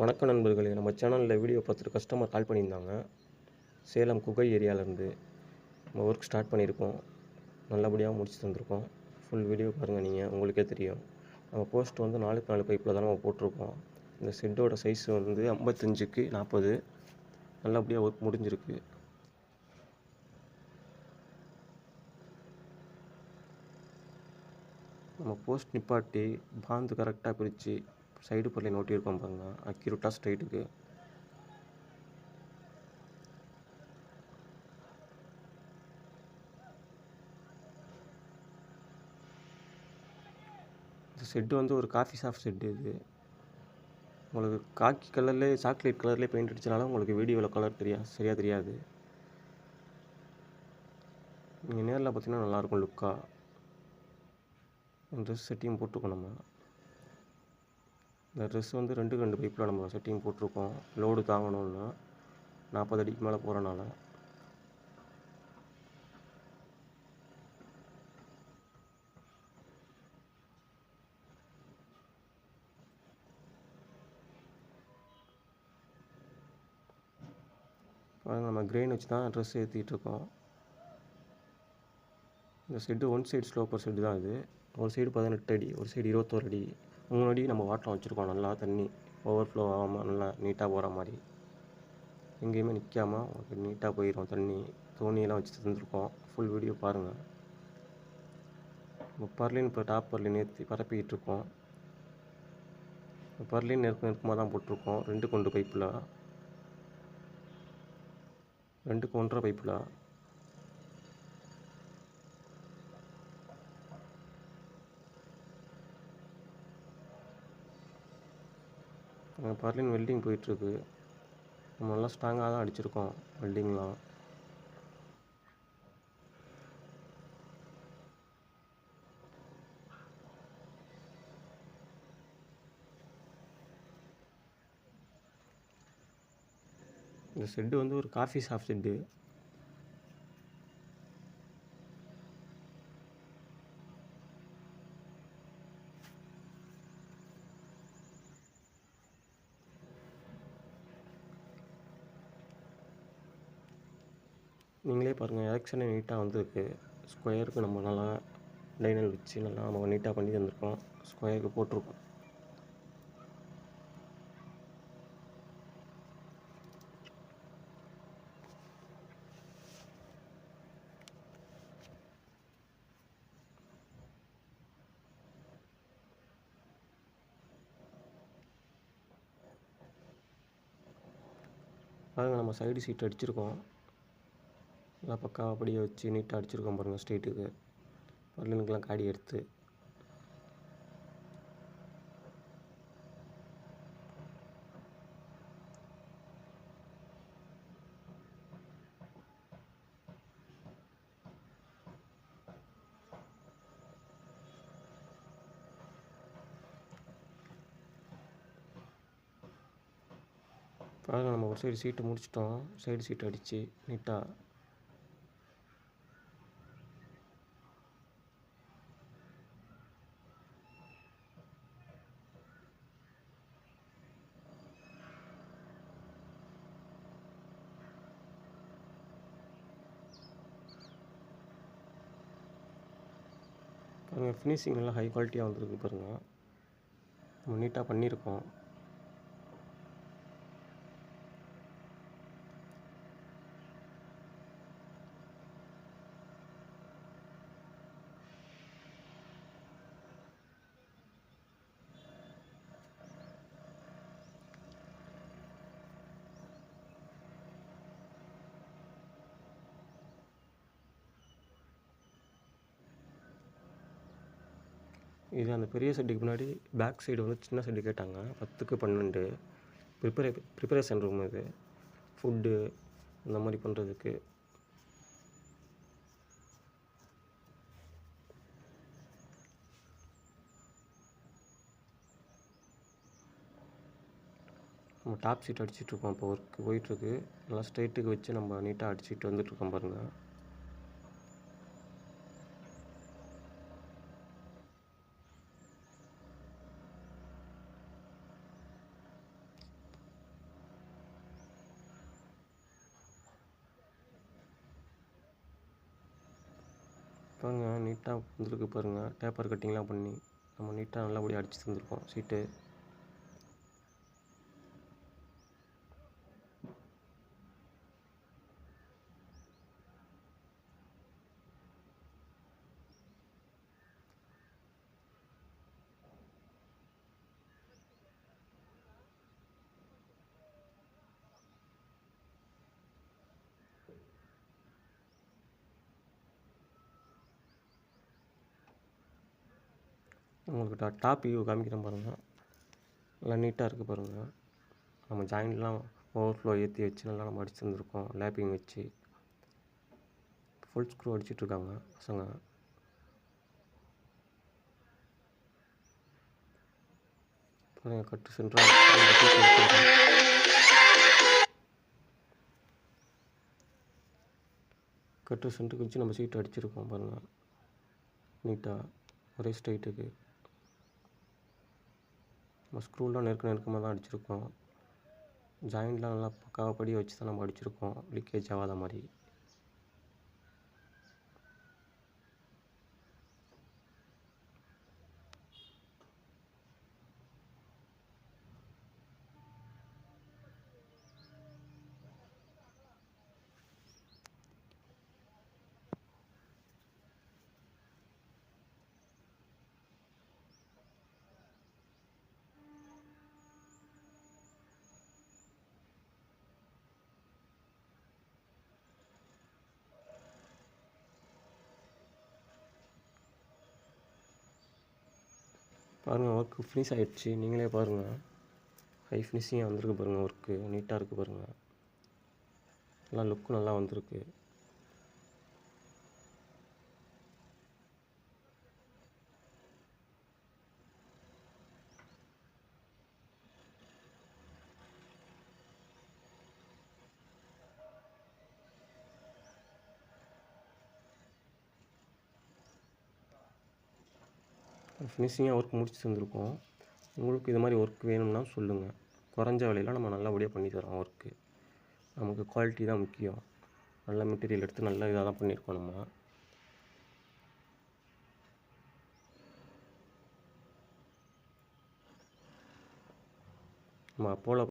வணக்கம் நண்பர்களே, நம்ம சேனலில் வீடியோ பார்த்துட்டு கஸ்டமர் கால் பண்ணியிருந்தாங்க. சேலம் குகை ஏரியாவிலேருந்து நம்ம ஒர்க் ஸ்டார்ட் பண்ணியிருக்கோம். நல்லபடியாக முடிச்சு தந்திருக்கோம். ஃபுல் வீடியோ பாருங்கள், நீங்கள் உங்களுக்கே தெரியும். நம்ம போஸ்ட் வந்து 4க்கு 4 பைப்பில் தான் நம்ம போட்டிருக்கோம். இந்த ஷெட்டோட சைஸ் வந்து 55க்கு 40. நல்லபடியாக ஒர்க் முடிஞ்சிருக்கு. நம்ம போஸ்ட் நிப்பாட்டி பாந்து கரெக்டாக பிரித்து சைடு பல்லையும் ஓட்டியிருக்கோம் பாருங்கள், அக்யூரேட்டாக ஸ்ட்ரைட்டுக்கு. இந்த ஷெட்டு வந்து ஒரு காஃபி ஷாப் ஷெட்டு. இது உங்களுக்கு காக்கி கலர்லேயே சாக்லேட் கலர்லேயே பெயிண்ட் அடிச்சனால உங்களுக்கு வீடியோவில் கலர் சரியாக தெரியாது. நீங்கள் நேரில் பார்த்தீங்கன்னா நல்லாயிருக்கும் லுக்காக. ட்ரெஸ் செட்டிங் போட்டிருக்கோம். நம்ம இந்த ட்ரெஸ் வந்து 2க்கு 2 பைப்பில் நம்ம செட்டிங் போட்டிருக்கோம். லோடு தாங்கணும்னா 40 அடிக்கு மேலே போகிறனால. நம்ம கிரெயின் வச்சு தான் ட்ரெஸ் ஏற்றிட்டுருக்கோம். இந்த ஷெட்டு ஒன் சைடு ஸ்லோப்பர் ஷெட்டு தான். இது ஒரு சைடு 18 அடி, ஒரு சைடு 21 அடி, 3 அடி நம்ம வாட்டரம் வச்சுருக்கோம். நல்லா தண்ணி ஓவர்ஃப்ளோ ஆகாமல் நல்லா நீட்டாக போகிற மாதிரி, எங்கேயுமே நிற்காமல் உங்களுக்கு நீட்டாக போயிடும் தண்ணி. தோணியெல்லாம் வச்சு தந்துருக்கோம். ஃபுல் வீடியோ பாருங்கள். இப்போ பர்லின் இப்போ டாப் பர்லின் ஏற்றி பரப்பிக்கிட்டு இருக்கோம். பர்லின் நெருக்கமாக தான் போட்டிருக்கோம். 2க்கு 1 பைப்பில், 2க்கு 1.5 பைப்பில். பர்லின் வெல்டிங் போயிட்டுருக்கு. நம்ம நல்லா ஸ்ட்ராங்காக தான் அடிச்சிருக்கோம் வெல்டிங்லாம். இந்த ஷெட்டு வந்து ஒரு காஃபி ஷாப் ஷெட்டு. நீங்களே பாருங்கள், எலெக்ஷனே நீட்டாக வந்திருக்கு. ஸ்கொயருக்கு நம்ம நல்லா லைனல் வச்சு நல்லா நம்ம நீட்டாக பண்ணி தந்திருக்கோம். ஸ்கொயருக்கு போட்டிருக்கோம். பாருங்கள், நம்ம சைடு சீட் அடிச்சிருக்கோம். நல்லா பக்காவாக அப்படியே வச்சு நீட்டாக அடிச்சிருக்கோம் பாருங்கள். ஸ்ட்ரெயிட்டுக்கு பர்லினுக்கெலாம் காடி எடுத்து. பாருங்கள், நம்ம ஒரு சைடு சீட்டு முடிச்சிட்டோம். சைடு சீட்டு அடித்து நீட்டாக. பாருங்கள், ஃபினிஷிங் நல்லா ஹை குவாலிட்டியாக வந்துருக்கு பாருங்கள். நம்ம நீட்டாக பண்ணியிருக்கோம். இது அந்த பெரிய ஷெட்டுக்கு முன்னாடி பேக் சைடு வந்து சின்ன ஷெட்டு கேட்டாங்க. 10க்கு 12 ப்ரிப்பரேஷன் ரூம். இது ஃபுட்டு இந்த மாதிரி பண்ணுறதுக்கு. நம்ம டாப் சீட் அடிச்சிட்ருக்கோம். இப்போ ஒர்க் போயிட்டுருக்கு. நல்லா ஸ்ட்ரைட்டுக்கு வச்சு நம்ம நீட்டாக அடிச்சுட்டு வந்துட்டுருக்கோம் பாருங்கள். பாருங்கள் நீட்டாக வந்துருக்கு பாருங்கள். டேப்பர் கட்டிங்லாம் பண்ணி நம்ம நீட்டாக நல்லபடியாக அடித்து தந்துருக்கோம் சீட்டு. உங்களுக்கு டாப் வியூ காமிக்கிறேன் பாருங்கள். நல்லா நீட்டாக இருக்குது பாருங்கள். நம்ம ஜாயிண்ட்லாம் ஓவர்ஃப்ளோ ஏற்றி வச்சு நல்லா நம்ம அடிச்சு தந்துருக்கோம். லேப்பிங் வச்சு ஃபுல் ஸ்க்ரூ அடிச்சிட்ருக்காங்க பசங்க. பாருங்கள் கட்டு சென்ட்ராக கட்டு சென்டருக்கு வச்சு நம்ம சீட்டு அடிச்சிருக்கோம் பாருங்கள். நீட்டாக ஒரே ஸ்ட்ரைட்டுக்கு நம்ம ஸ்க்ரூலாம் நெருக்கமாக தான் அடிச்சிருக்கோம். ஜாயிண்ட்லாம் நல்லா பக்காவாக படியை வச்சு தான் நம்ம அடிச்சிருக்கோம், லீக்கேஜ் ஆகாத மாதிரி. பாருங்கள் ஒர்க்கு ஃபினிஷ் ஆகிடுச்சு, நீங்களே பாருங்கள். ஹை ஃபினிஷிங்காக வந்திருக்கு பாருங்கள். ஒர்க்கு நீட்டாக இருக்குது பாருங்கள். நல்லா லுக்கு நல்லா வந்திருக்கு. ஃபினிஷிங்காக ஒர்க் முடிச்சு தந்துருக்கோம். உங்களுக்கு இது மாதிரி ஒர்க் வேணும்னா சொல்லுங்கள். குறைஞ்ச விலையில் நம்ம நல்லபடியாக பண்ணி தரோம் ஒர்க்கு. நமக்கு குவாலிட்டி தான் முக்கியம். நல்ல மெட்டீரியல் எடுத்து நல்ல இதாக தான் பண்ணியிருக்கோம் நம்ம அப்போலோ